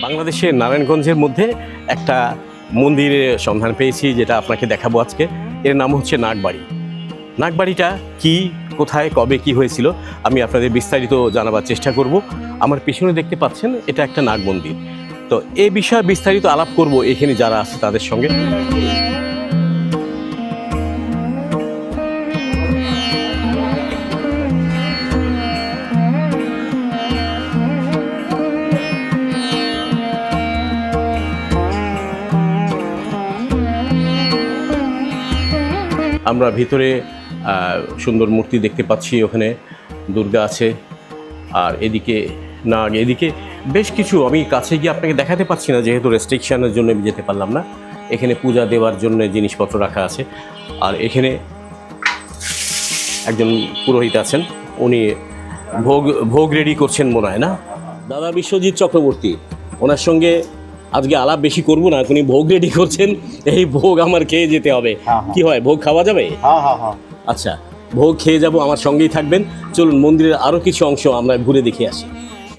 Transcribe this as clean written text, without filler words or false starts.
বাংলাদেশের নারায়ণগঞ্জের মধ্যে একটা মন্দিরের সন্ধান পেয়েছি, যেটা আপনাকে দেখাবো আজকে। এর নাম হচ্ছে নাগবাড়ি। নাগবাড়িটা কি, কোথায়, কবে কি হয়েছিল আমি আপনাদের বিস্তারিত জানাবার চেষ্টা করব। আমার পিছনে দেখতে পাচ্ছেন এটা একটা নাগ মন্দির। তো এই বিষয়ে বিস্তারিত আলাপ করব এখানে যারা আছে তাদের সঙ্গে। আমরা ভিতরে সুন্দর মূর্তি দেখতে পাচ্ছি, ওখানে দুর্গা আছে, আর এদিকে নাগ, এদিকে বেশ কিছু আমি কাছে গিয়ে আপনাকে দেখাতে পাচ্ছি না যেহেতু রেস্ট্রিকশনের জন্য আমি যেতে পারলাম না। এখানে পূজা দেওয়ার জন্য জিনিসপত্র রাখা আছে, আর এখানে একজন পুরোহিত আছেন, উনি ভোগ রেডি করছেন মনে হয় না। দাদা বিশ্বজিৎ চক্রবর্তী, ওনার সঙ্গে আজকে আলাপ বেশি করবো না, উনি ভোগ রেডি করছেন। এই ভোগ আমার খেয়ে যেতে হবে। কি হয়, ভোগ খাওয়া যাবে? আচ্ছা, ভোগ খেয়ে যাব, আমার সঙ্গেই থাকবেন। চলুন মন্দিরের আরও কিছু অংশ আমরা ঘুরে দেখে আসি।